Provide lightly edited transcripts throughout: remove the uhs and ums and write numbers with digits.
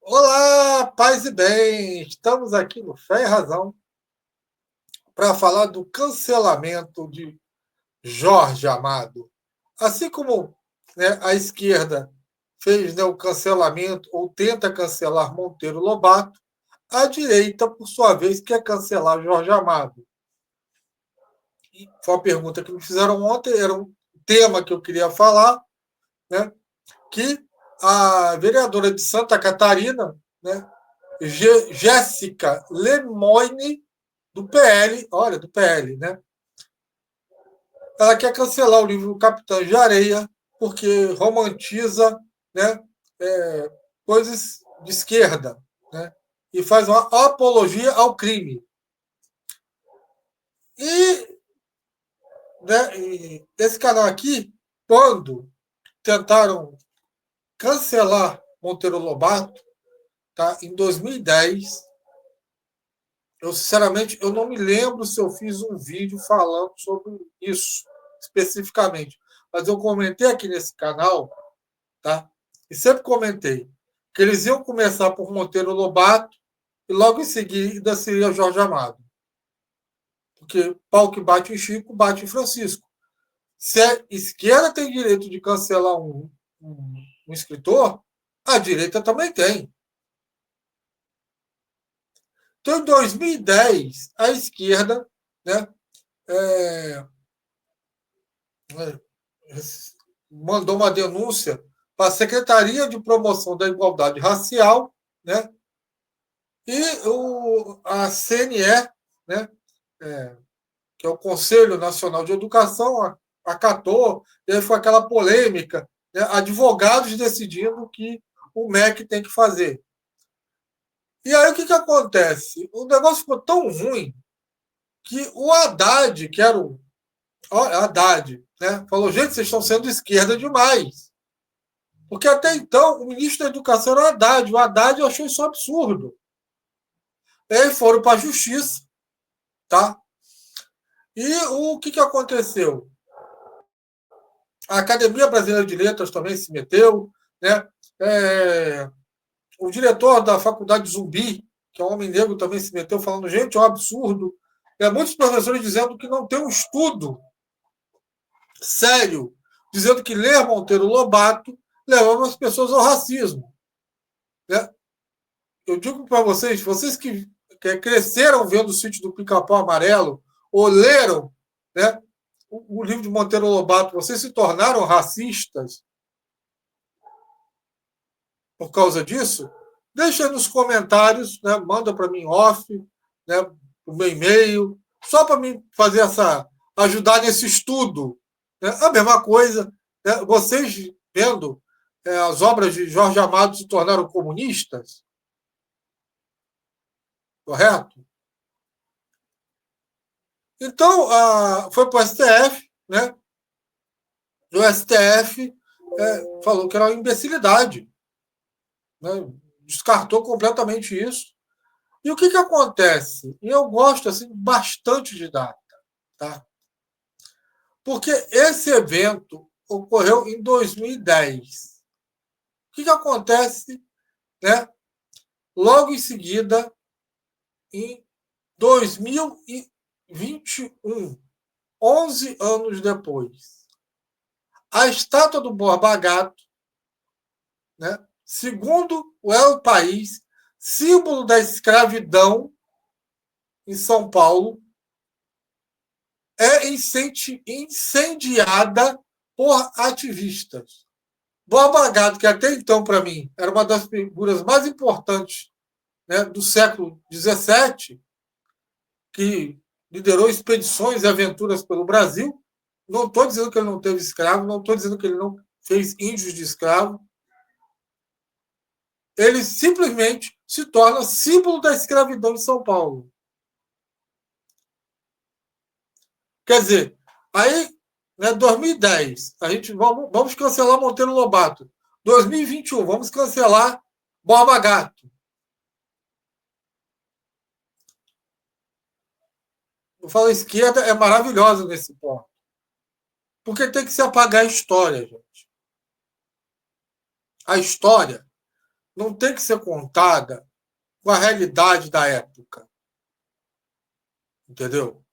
Olá, paz e bem! Estamos aqui no Fé e Razão para falar do cancelamento de Jorge Amado. Assim como, né, a esquerda fez, né, o cancelamento ou tenta cancelar Monteiro Lobato, a direita, por sua vez, quer cancelar Jorge Amado. E foi uma pergunta que me fizeram ontem, era um tema que eu queria falar, né, que a vereadora de Santa Catarina, né, Jéssica Lemoine, do PL, olha, do PL, né? Ela quer cancelar o livro Capitães de Areia, porque romantiza, né, é, coisas de esquerda, né? E faz uma apologia ao crime. E, e esse canal aqui, quando tentaram cancelar Monteiro Lobato, tá, em 2010, eu, sinceramente, eu não me lembro se eu fiz um vídeo falando sobre isso especificamente. Mas eu comentei aqui nesse canal, tá? E sempre comentei que eles iam começar por Monteiro Lobato e logo em seguida seria Jorge Amado. Porque pau que bate em Chico, bate em Francisco. Se a esquerda tem direito de cancelar um escritor, a direita também tem. Então, em 2010, a esquerda, né, é, mandou uma denúncia para a Secretaria de Promoção da Igualdade Racial, né? E a CNE, né? É, que é o Conselho Nacional de Educação, acatou, e aí foi aquela polêmica, né? Advogados decidindo que o MEC tem que fazer. E aí o que acontece? O negócio ficou tão ruim que o Haddad, que era o Haddad, né? Falou, gente, vocês estão sendo esquerda demais. Porque até então o ministro da Educação era o Haddad. O Haddad achou isso um absurdo. E aí foram para a justiça, tá? E o que aconteceu? A Academia Brasileira de Letras também se meteu, né? O diretor da Faculdade Zumbi, que é um homem negro, também se meteu, falando, gente, é um absurdo. Muitos professores dizendo que não tem um estudo sério, dizendo que ler Monteiro Lobato levava as pessoas ao racismo. Né? Eu digo para vocês que cresceram vendo o sítio do Pica-Pau Amarelo, ou leram, né, o livro de Monteiro Lobato, vocês se tornaram racistas por causa disso? Deixa aí nos comentários, né, manda para mim off, né, o meu e-mail, só para mim fazer ajudar nesse estudo. Né? A mesma coisa, né, vocês vendo as obras de Jorge Amado se tornaram comunistas, correto? Então, foi para o STF, né? O STF falou que era uma imbecilidade, né? Descartou completamente isso. E o que acontece? E eu gosto assim bastante de data, tá? Porque esse evento ocorreu em 2010. O que acontece, né? Logo em seguida, em 2021, 11 anos depois, a estátua do Borba Gato, né, segundo o El País, símbolo da escravidão em São Paulo, é incendiada por ativistas. Borba Gato, que até então, para mim, era uma das figuras mais importantes, né, do século XVII, que liderou expedições e aventuras pelo Brasil. Não estou dizendo que ele não teve escravo, não estou dizendo que ele não fez índios de escravo. Ele simplesmente se torna símbolo da escravidão em São Paulo. Quer dizer, aí, né, 2010, a gente vamos cancelar Monteiro Lobato. 2021, vamos cancelar Borba Gato. Eu falo, a esquerda é maravilhosa nesse ponto. Porque tem que se apagar a história, gente. A história não tem que ser contada com a realidade da época. Entendeu?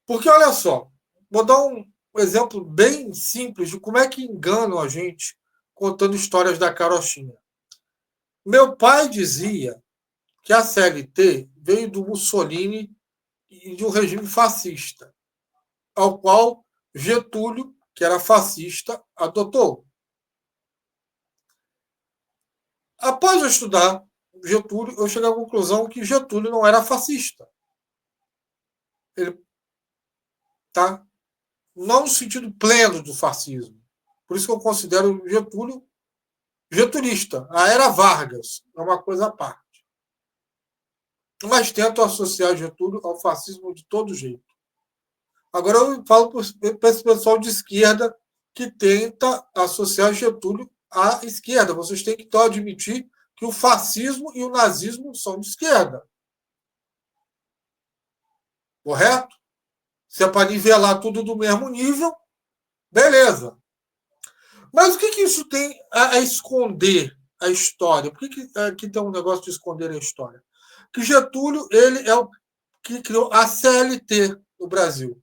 Porque, olha só, vou dar um exemplo bem simples de como é que enganam a gente contando histórias da carochinha. Meu pai dizia que a CLT veio do Mussolini e de um regime fascista, ao qual Getúlio, que era fascista, adotou. Após eu estudar Getúlio, eu cheguei à conclusão que Getúlio não era fascista. Ele tá não no sentido pleno do fascismo. Por isso que eu considero Getúlio getulista. A era Vargas é uma coisa à parte. Mas tento associar Getúlio ao fascismo de todo jeito. Agora eu falo para esse pessoal de esquerda que tenta associar Getúlio à esquerda. Vocês têm que então admitir que o fascismo e o nazismo são de esquerda. Correto? Se é para nivelar tudo do mesmo nível, beleza. Mas o que isso tem a esconder a história? Por que aqui tem um negócio de esconder a história? Que Getúlio ele é o que criou a CLT no Brasil.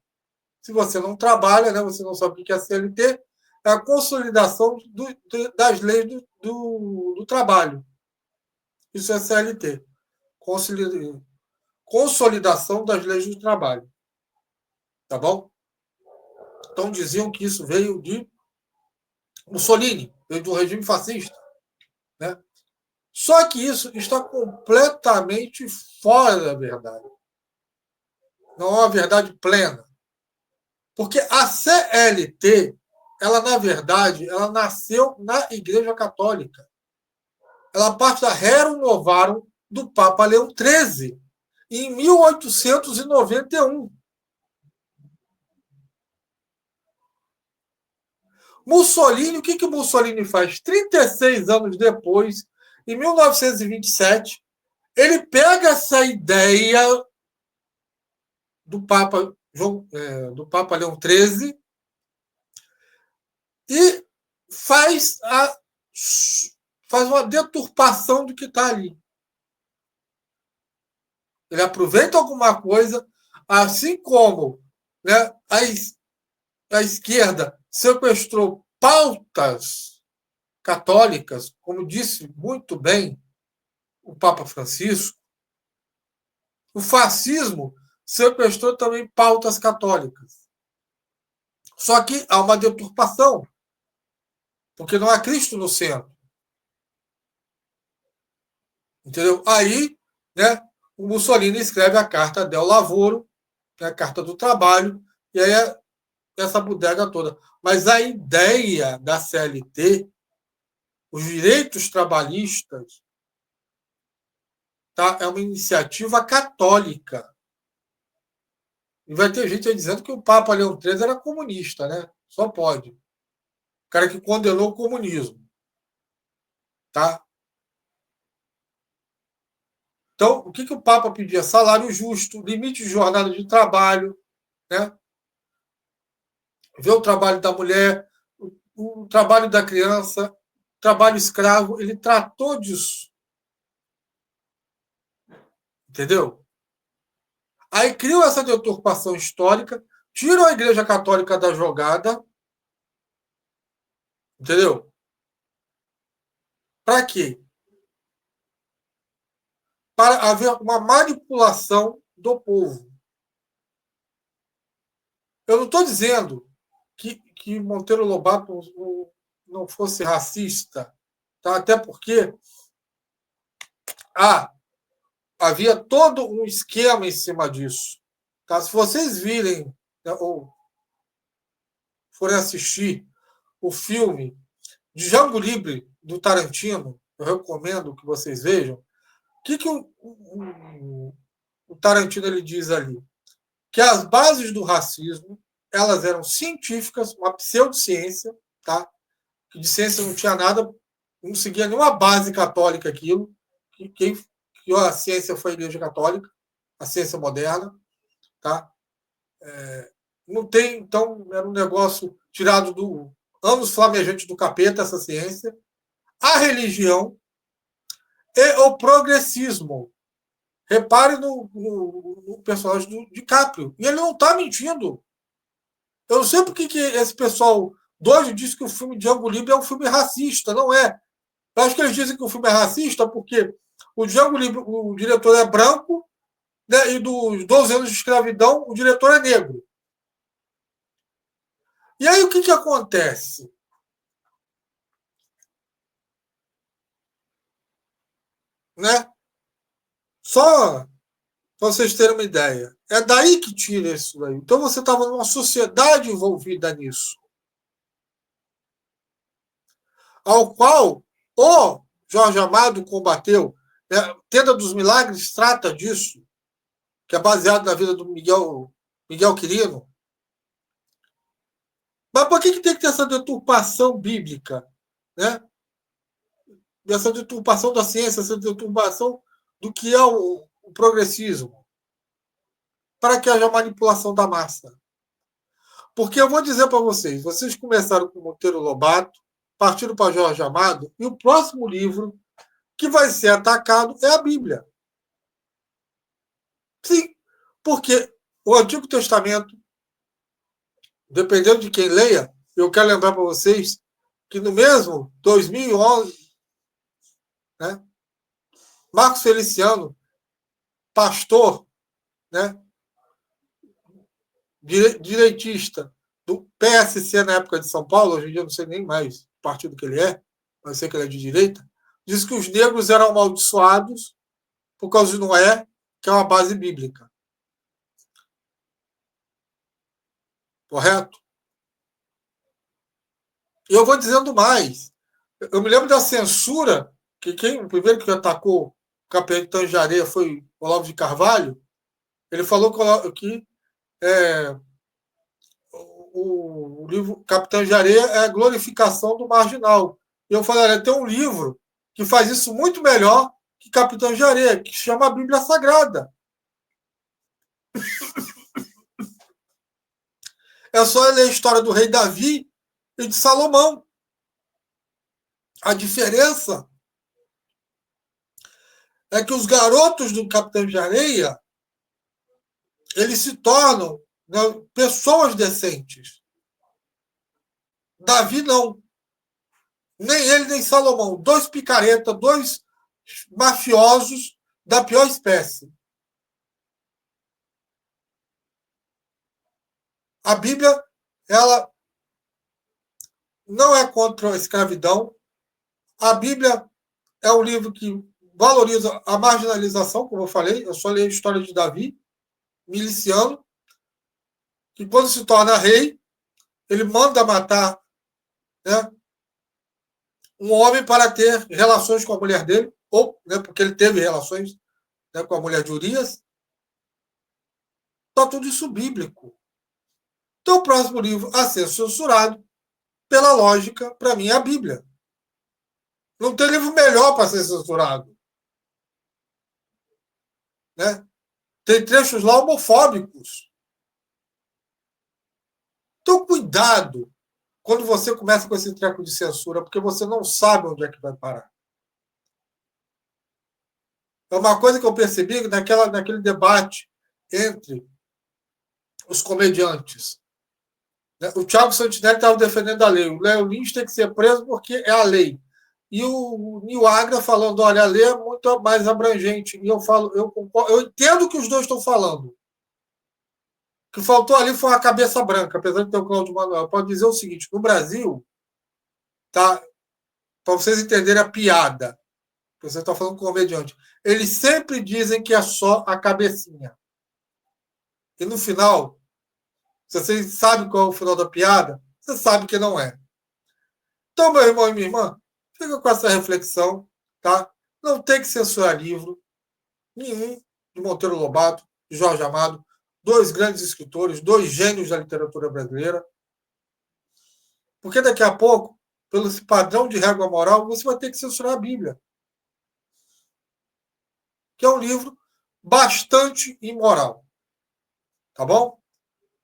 Se você não trabalha, né, você não sabe o que é a CLT, é a consolidação das leis do trabalho. Isso é CLT. Consolidação das leis do trabalho. Tá bom? Então diziam que isso veio de Mussolini, veio do regime fascista. Né? Só que isso está completamente fora da verdade. Não é uma verdade plena. Porque a CLT, ela, na verdade, ela nasceu na Igreja Católica. Ela parte da Rerum Novarum do Papa Leão XIII, em 1891. Mussolini, o que Mussolini faz? 36 anos depois, em 1927, ele pega essa ideia do Papa Leão XIII e faz uma deturpação do que está ali. Ele aproveita alguma coisa, assim como, né, a esquerda sequestrou pautas católicas, como disse muito bem o Papa Francisco, o fascismo sequestrou também pautas católicas. Só que há uma deturpação, porque não há Cristo no centro. Entendeu? Aí, né, o Mussolini escreve a Carta del Lavoro, né, a Carta do Trabalho, e aí é essa bodega toda. Mas a ideia da CLT, os direitos trabalhistas, tá, é uma iniciativa católica. E vai ter gente aí dizendo que o Papa Leão XIII era comunista, né? Só pode. O cara que condenou o comunismo. Tá? Então, o que o Papa pedia? Salário justo, limite de jornada de trabalho, né? Ver o trabalho da mulher, o trabalho da criança, trabalho escravo, ele tratou disso. Entendeu? Aí criam essa deturpação histórica, tiram a Igreja Católica da jogada, entendeu? Para quê? Para haver uma manipulação do povo. Eu não estou dizendo que Monteiro Lobato não fosse racista, tá? Até porque havia todo um esquema em cima disso. Tá? Se vocês virem, né, ou forem assistir o filme Django Livre, do Tarantino, eu recomendo que vocês vejam. O que o Tarantino ele diz ali? Que as bases do racismo elas eram científicas, uma pseudociência, tá? Que de ciência não tinha nada, não seguia nenhuma base católica aquilo. Quem criou a ciência foi a Igreja Católica, a ciência moderna, tá? Não tem, então, era um negócio tirado do anos flamejantes do capeta, essa ciência. a religião e o progressismo. Repare no personagem do DiCaprio. E ele não está mentindo. Eu não sei por que esse pessoal doido diz que o filme Django Livre é um filme racista. Não é. Eu acho que eles dizem que o filme é racista porque o Django Livre, o diretor é branco, né, e dos 12 anos de escravidão, o diretor é negro. E aí o que acontece? Né? Só para vocês terem uma ideia. É daí que tira isso daí. Então você estava numa sociedade envolvida nisso, ao qual o Jorge Amado combateu. Né? Tenda dos Milagres trata disso, que é baseado na vida do Miguel Quirino. Mas por que tem que ter essa deturpação bíblica? Né? Essa deturpação da ciência, essa deturpação do que é o progressismo, para que haja manipulação da massa. Porque eu vou dizer para vocês começaram com Monteiro Lobato, partiram para Jorge Amado, e o próximo livro que vai ser atacado é a Bíblia. Sim, porque o Antigo Testamento, dependendo de quem leia, eu quero lembrar para vocês que no mesmo 2011, né, Marcos Feliciano, pastor, né, direitista do PSC na época de São Paulo, hoje em dia eu não sei nem mais o partido que ele é, mas sei que ele é de direita, diz que os negros eram amaldiçoados por causa de Noé, que é uma base bíblica. Correto? E eu vou dizendo mais. Eu me lembro da censura, que o primeiro que atacou o Capitão de Areia foi Olavo de Carvalho. Ele falou que o livro Capitão de Areia é a glorificação do marginal. E eu falei, olha, tem um livro que faz isso muito melhor que Capitão de Areia, que se chama a Bíblia Sagrada. É só ler a história do rei Davi e de Salomão. A diferença é que os garotos do Capitão de Areia eles se tornam, né, pessoas decentes. Davi não. Nem ele, nem Salomão. Dois picaretas, dois mafiosos da pior espécie. A Bíblia, ela não é contra a escravidão. A Bíblia é um livro que valoriza a marginalização, como eu falei. Eu só leio a história de Davi, miliciano, que quando se torna rei, ele manda matar, né, um homem para ter relações com a mulher dele, ou, né, porque ele teve relações, né, com a mulher de Urias. Está tudo isso bíblico. Então, o próximo livro a ser censurado, pela lógica, para mim, é a Bíblia. Não tem livro melhor para ser censurado. Né? Tem trechos lá homofóbicos. Então, cuidado quando você começa com esse treco de censura, porque você não sabe onde é que vai parar. É uma coisa que eu percebi naquele debate entre os comediantes. O Thiago Santinelli estava defendendo a lei. O Léo Lins tem que ser preso porque é a lei. E o Nil Agra falando, olha, a lei é muito mais abrangente. E eu falo, eu entendo o que os dois estão falando. O que faltou ali foi a cabeça branca, apesar de ter o Cláudio Manuel. Pode dizer o seguinte, no Brasil, tá, para vocês entenderem a piada, você está falando com o comediante, eles sempre dizem que é só a cabecinha. E no final, se você sabe qual é o final da piada, você sabe que não é. Então, meu irmão e minha irmã, fica com essa reflexão, tá? Não tem que censurar livro nenhum de Monteiro Lobato, de Jorge Amado, dois grandes escritores, dois gênios da literatura brasileira. Porque daqui a pouco, pelo esse padrão de régua moral, você vai ter que censurar a Bíblia. Que é um livro bastante imoral. Tá bom?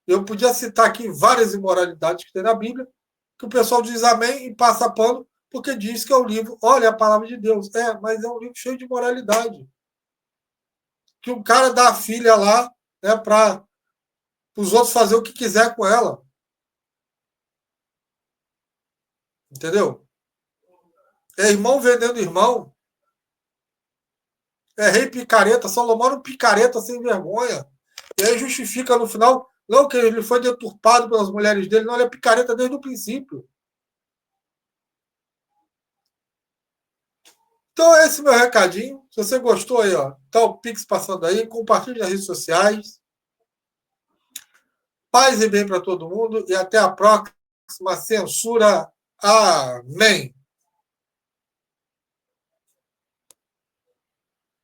Eu podia citar aqui várias imoralidades que tem na Bíblia, que o pessoal diz amém e passa pano, porque diz que é um livro, olha a palavra de Deus. Mas é um livro cheio de moralidade. Que o cara dá a filha lá, né, para os outros fazer o que quiser com ela. Entendeu? É irmão vendendo irmão. É rei picareta. Salomão era um picareta sem vergonha. E aí justifica no final, não que ele foi deturpado pelas mulheres dele, não, ele é picareta desde o princípio. Então, esse é meu recadinho. Se você gostou aí, ó, tá o Pix passando aí, compartilhe nas redes sociais. Paz e bem para todo mundo e até a próxima censura. Amém.